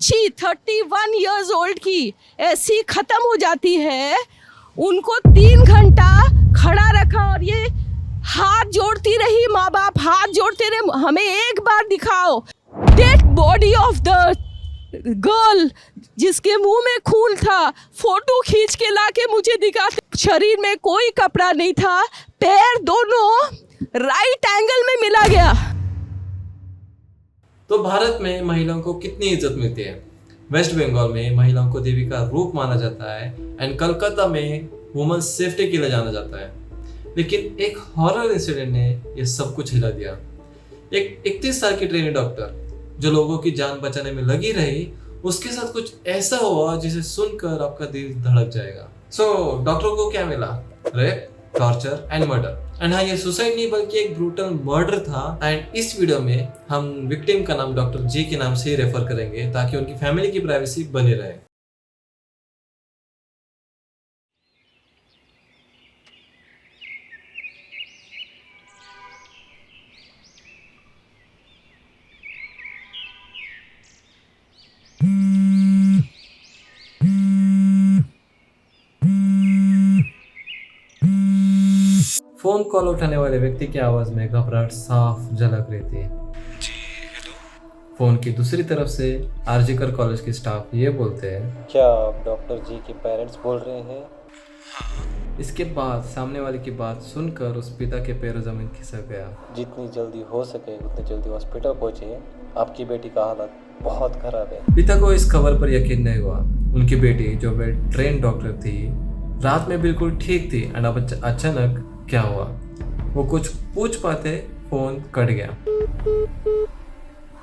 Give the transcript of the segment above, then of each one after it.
बच्ची 31 years old की ऐसी खत्म हो जाती है, उनको 3 घंटा खड़ा रखा और ये हाथ जोड़ती रही, माँ बाप हाथ जोड़ते रहे, हमें एक बार दिखाओ dead body of the girl जिसके मुंह में खून था, फोटो खींच के लाके मुझे दिखाते। शरीर में कोई कपड़ा नहीं था, पैर दोनों राइट एंगल में मिला गया। तो भारत में महिलाओं को कितनी इज्जत मिलती है? वेस्ट बंगाल में महिलाओं को देवी का रूप माना जाता है एंड कलकत्ता में वुमेन सेफ्टी के लिए जाना जाता है। लेकिन एक हॉरर इंसिडेंट ने ये सब कुछ हिला दिया। एक 31 साल की ट्रेनी डॉक्टर जो लोगों की जान बचाने में लगी रही, उसके साथ कुछ ऐसा हुआ जिसे सुनकर आपका दिल धड़क जाएगा। डॉक्टर को क्या मिला? Rape, torture and murder. And हाँ, ये सुसाइड नहीं बल्कि एक ब्रूटल मर्डर था। एंड इस वीडियो में हम विक्टिम का नाम डॉक्टर जी के नाम से ही रेफर करेंगे ताकि उनकी फैमिली की प्राइवेसी बनी रहे। फोन कॉल उठाने वाले व्यक्ति की आवाज में घबराहट साफ झलक रही थी। जी हेलो। फोन की दूसरी तरफ से आरजीकर कॉलेज के स्टाफ ये बोलते हैं, क्या आप डॉक्टर जी के पेरेंट्स बोल रहे हैं? हाँ। इसके बाद सामने वाले की बात सुनकर उस पिता के पैरों जमीन खिसक गया। जितनी जल्दी हो सके उतनी जल्दी हॉस्पिटल पहुंचे, आपकी बेटी का हालत बहुत खराब है। पिता को इस खबर पर यकीन नहीं हुआ। उनकी बेटी जो वे ट्रेन डॉक्टर थी, रात में बिल्कुल ठीक थी एंड अब अचानक क्या हुआ? वो कुछ पूछ पाते फोन कट गया।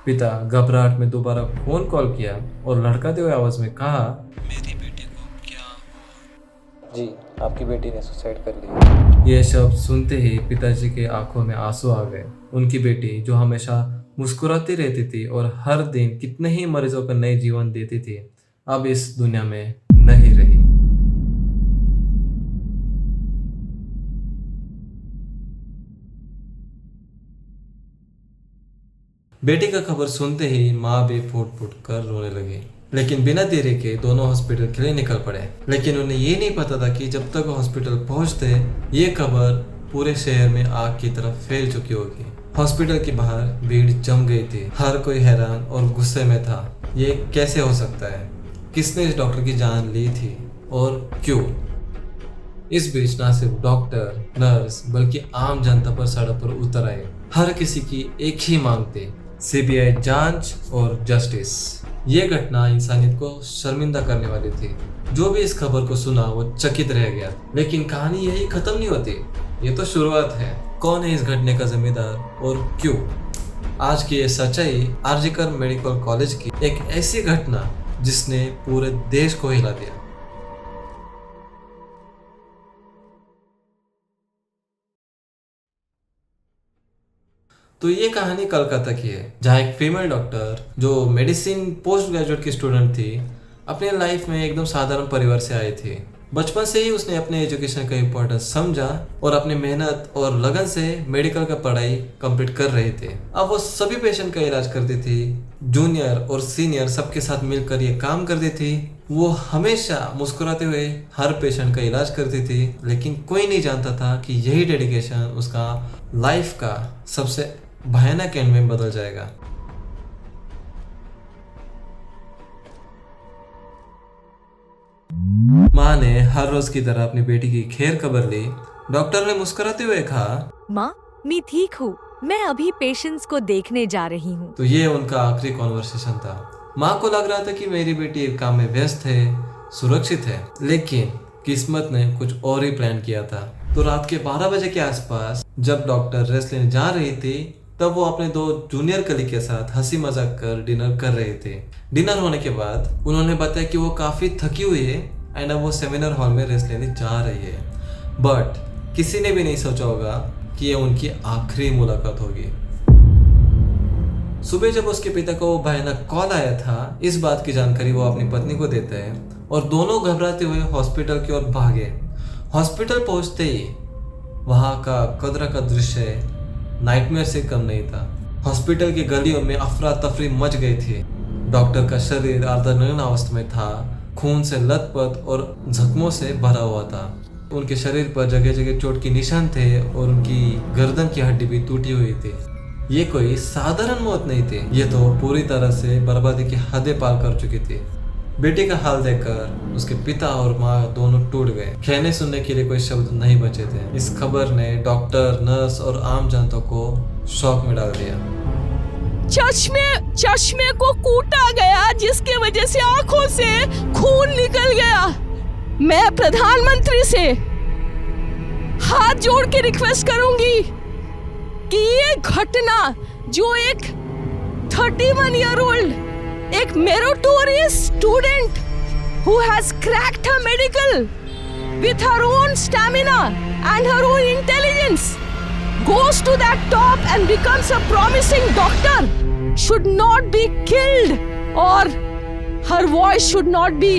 पिता घबराहट में दोबारा फोन कॉल किया और लड़काते हुए आवाज में कहा, मेरी बेटी को क्या हुआ? जी, आपकी बेटी ने सुसाइड कर लिया। ये शब्द सुनते ही पिताजी के आंखों में आंसू आ गए। उनकी बेटी जो हमेशा मुस्कुराती रहती थी और हर दिन कितने ही मरीजों को नए जीवन देती थी, अब इस दुनिया में नहीं रही। बेटी का खबर सुनते ही माँ भी फूट फूट कर रोने लगी। लेकिन बिना देरी के दोनों हॉस्पिटल के लिए निकल पड़े। लेकिन उन्हें ये नहीं पता था कि जब तक हॉस्पिटल पहुंचते ये खबर पूरे शहर में आग की तरफ फैल चुकी होगी। हॉस्पिटल के बाहर भीड़ जम गई थी। हर कोई हैरान और गुस्से में था। ये कैसे हो सकता है? किसने इस डॉक्टर की जान ली थी और क्यों? इस बीच ना सिर्फ डॉक्टर, नर्स बल्कि आम जनता पर सड़क पर उतर आए। हर किसी की एक ही मांग थी, सीबीआई जांच और जस्टिस। ये घटना इंसानियत को शर्मिंदा करने वाली थी। जो भी इस खबर को सुना वो चकित रह गया। लेकिन कहानी यही खत्म नहीं होती, ये तो शुरुआत है। कौन है इस घटने का जिम्मेदार और क्यों? आज की ये सच्चाई आरजीकर मेडिकल कॉलेज की एक ऐसी घटना जिसने पूरे देश को हिला दिया। तो ये कहानी कलकत्ता की है, जहाँ एक फीमेल डॉक्टर जो मेडिसिन पोस्ट ग्रेजुएट की स्टूडेंट थी, अपने लाइफ में एकदम साधारण परिवार से आई थी। बचपन से ही उसने अपने एजुकेशन का इम्पोर्टेंस समझा और अपनी मेहनत और लगन से मेडिकल का पढ़ाई कंप्लीट कर रही थी। अब वो सभी पेशेंट का इलाज करती थी। जूनियर और सीनियर सबके साथ मिलकर ये काम करती थी। वो हमेशा मुस्कुराते हुए हर पेशेंट का इलाज करती थी। लेकिन कोई नहीं जानता था कि यही डेडिकेशन उसका लाइफ का सबसे भयानक एंड में बदल जाएगा। माँ ने हर रोज की तरह अपनी बेटी की खैर खबर ली। डॉक्टर ने मुस्कुराते हुए कहा, माँ मैं ठीक हूँ, मैं अभी पेशेंट्स को देखने जा रही हूँ। तो ये उनका आखिरी कॉन्वर्सेशन था। माँ को लग रहा था कि मेरी बेटी काम में व्यस्त है, सुरक्षित है। लेकिन किस्मत ने कुछ और ही प्लान किया था। तो रात के 12 बजे के आसपास जब डॉक्टर रेस्ट लेने जा रही थी, तब वो अपने 2 जूनियर कलीग के साथ हंसी मजाक कर डिनर कर रहे थे। डिनर होने के बाद उन्होंने बताया कि वो काफी थकी हुई है एंड अब वो सेमिनार हॉल में रेस्ट लेने जा रही है। बट किसी ने भी नहीं सोचा होगा कि ये उनकी आखिरी मुलाकात होगी। सुबह जब उसके पिता को भयानक कॉल आया था, इस बात की जानकारी वो अपनी पत्नी को देते हैं और दोनों घबराते हुए हॉस्पिटल की ओर भागे। हॉस्पिटल पहुंचते ही वहां का कदरा का दृश्य नाइटमेयर से कम नहीं था। हॉस्पिटल की गलियों में अफरा तफरी मच गई थी। डॉक्टर का शरीर अर्धनग्न अवस्था में था, खून से लथपथ और जख्मों से भरा हुआ था। उनके शरीर पर जगह जगह चोट के निशान थे और उनकी गर्दन की हड्डी भी टूटी हुई थी। ये कोई साधारण मौत नहीं थी, ये तो पूरी तरह से बर्बादी की हदें पार कर चुकी थी। बेटी का हाल देखकर उसके पिता और माँ दोनों टूट गए। कहने सुनने के लिए कोई शब्द नहीं बचे थे। इस खबर ने डॉक्टर, नर्स और आम जनता को शॉक में डाल दिया। चश्मे को कूटा गया, जिसके वजह से आंखों से खून निकल गया। मैं प्रधानमंत्री से हाथ जोड़ के रिक्वेस्ट करूंगी कि ये घटना जो एक 31 ईयर ओल्ड, एक meritorious student who has cracked her medical with her own stamina and her own intelligence, goes to that top and becomes a promising doctor, should not be killed, or her voice should not be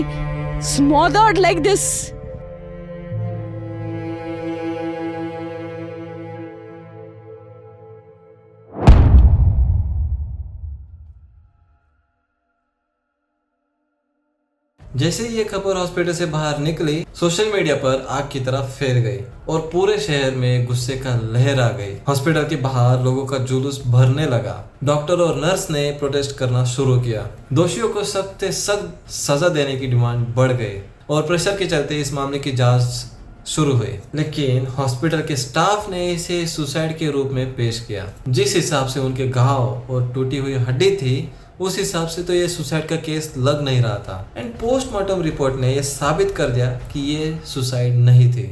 smothered like this. जैसे ही ये खबर hospital से बाहर निकली, social media पर आग की तरह फैल गई और पूरे शहर में गुस्से का लहर आ गई। हॉस्पिटल के बाहर लोगों का जुलूस भरने लगा। डॉक्टर और नर्स ने प्रोटेस्ट करना शुरू किया। दोषियों को सख्त से सख्त सजा देने की डिमांड बढ़ गई और प्रेशर के चलते इस मामले की जांच शुरू हुई। लेकिन हॉस्पिटल के स्टाफ ने इसे सुसाइड के रूप में पेश किया। जिस हिसाब से उनके घाव और टूटी हुई हड्डी थी, उस हिसाब से तो ये सुसाइड का केस लग नहीं रहा था। एंड पोस्टमार्टम रिपोर्ट ने यह साबित कर दिया कि ये सुसाइड नहीं थी।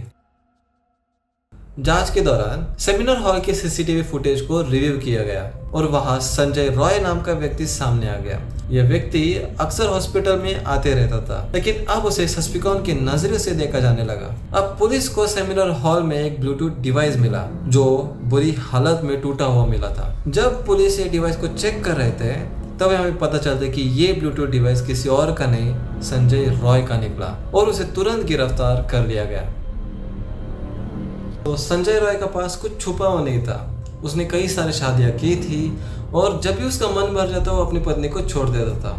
जांच के दौरान सेमिनार हॉल के सीसीटीवी फुटेज को रिव्यू किया गया और वहां संजय रॉय नाम का व्यक्ति सामने आ गया। यह व्यक्ति अक्सर हॉस्पिटल में आते रहता था, लेकिन अब उसे सस्पिकॉन के नजरिए से देखा जाने लगा। अब पुलिस को सेमिनार हॉल में एक ब्लूटूथ डिवाइस मिला जो बुरी हालत में टूटा हुआ मिला था। जब पुलिस ये डिवाइस को चेक कर रहे थे, तब हमें पता चलता कि ये ब्लूटूथ डिवाइस किसी और का नहीं, संजय रॉय का निकला और उसे तुरंत गिरफ्तार कर लिया गया। तो संजय रॉय का पास कुछ छुपा हुआ नहीं था। उसने कई सारी शादियां की थी और जब भी उसका मन भर जाता वो अपनी पत्नी को छोड़ देता था।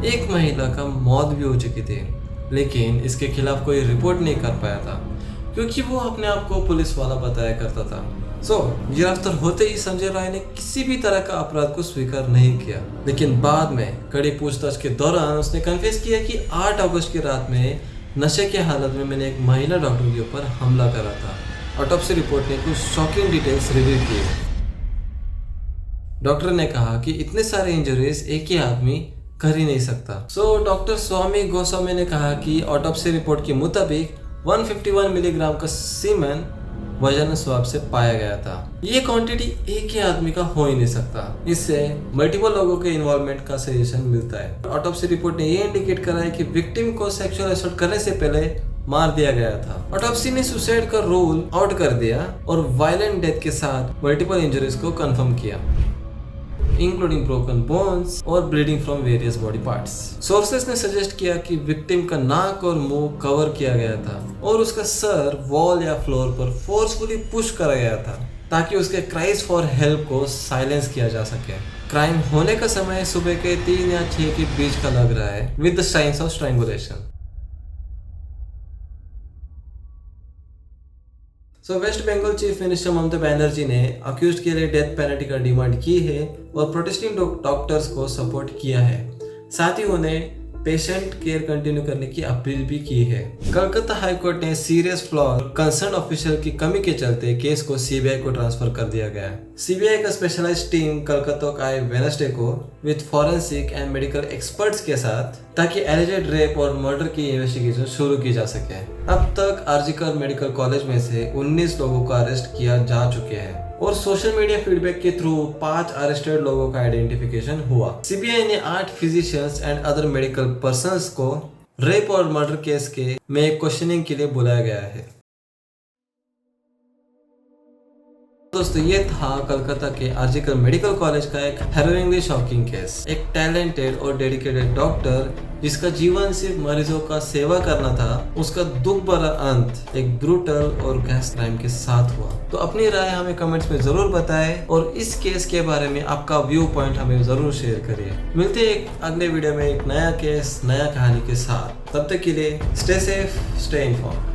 एक महिला का मौत भी हो चुकी थी, लेकिन इसके खिलाफ कोई रिपोर्ट नहीं कर पाया था क्योंकि वो अपने आप को पुलिस वाला बताया करता था। गिरफ्तार होते ही संजय रॉय ने किसी भी तरह का अपराध को स्वीकार नहीं किया, लेकिन बाद में कड़ी पूछताछ के दौरान उसने कन्फेस किया कि 8 अगस्त की रात में नशे के हालत में मैंने एक महिला डॉक्टर के ऊपर हमला करा था। ऑटोप्सी रिपोर्ट ने कुछ शॉकिंग डिटेल्स रिवील की। डॉक्टर ने कहा कि इतने सारे इंजरीज एक ही आदमी कर ही नहीं सकता। डॉक्टर स्वामी गोस्वामी ने कहा कि ऑटोप्सी रिपोर्ट के मुताबिक 151 मिलीग्राम का सीमेन वजन स्वाब से पाया गया था। ये क्वांटिटी एक ही आदमी का हो ही नहीं सकता। इससे मल्टीपल लोगों के इन्वॉल्वमेंट का सजेशन मिलता है। ऑटोप्सी रिपोर्ट ने ये इंडिकेट करा है कि विक्टिम को सेक्सुअल असॉल्ट करने से पहले मार दिया गया था। ऑटोप्सी ने सुसाइड का रूल आउट कर दिया और वायलेंट डेथ के साथ मल्टीपल इंजरीज को कंफर्म किया, इंक्लूडिंग ब्रोकन बोन्स और bleeding from various body parts. Sources ने सजेस्ट किया कि विक्टिम का नाक और मुंह कवर किया गया था और उसका सर वॉल या फ्लोर पर फोर्सफुली पुश करा गया था ताकि उसके क्राइज फॉर हेल्प को साइलेंस किया जा सके। क्राइम होने का समय सुबह के 3 या 6 के बीच का लग रहा है with the science of strangulation. West Bengal chief minister Mamata Banerjee ने अक्यूज्ड के लिए डेथ पेनल्टी का डिमांड की है और प्रोटेस्टिंग डॉक्टर्स को सपोर्ट किया है। साथ ही उन्हें पेशेंट केयर कंटिन्यू करने की अपील भी की है। कलकत्ता हाईकोर्ट ने सीरियस फ्लॉ कंसर्न ऑफिशियल की कमी के चलते केस को सीबीआई को ट्रांसफर कर दिया गया है। सीबीआई का स्पेशलाइज्ड टीम कलकत्ता का आए वेडनेसडे को with forensic and medical experts के साथ ताकि एलिजेड रेप और मर्डर की इन्वेस्टिगेशन शुरू की जा सके। अब तक आरजीकर मेडिकल कॉलेज में से 19 लोगों को अरेस्ट किया जा चुके हैं और सोशल मीडिया फीडबैक के थ्रू 5 अरेस्टेड लोगों का आइडेंटिफिकेशन हुआ। सीबीआई ने 8 physicians and other medical persons को रेप और मर्डर केस के में क्वेश्चनिंग के लिए बुलाया गया है। दोस्तों ये था कलकत्ता के आरजीकर मेडिकल कॉलेज का एक हैरोइंगली शॉकिंग केस। एक टैलेंटेड और डेडिकेटेड डॉक्टर जिसका जीवन सिर्फ मरीजों का सेवा करना था, उसका दुख भरा अंत एक ब्रूटल और गैस क्राइम के साथ हुआ। तो अपनी राय हमें कमेंट्स में जरूर बताएं और इस केस के बारे में आपका व्यू पॉइंट हमें जरूर शेयर करिए। मिलते हैं एक अगले वीडियो में एक नया केस, नया कहानी के साथ। तब तक के लिए स्टे सेफ, स्टे इन्फॉर्म्ड।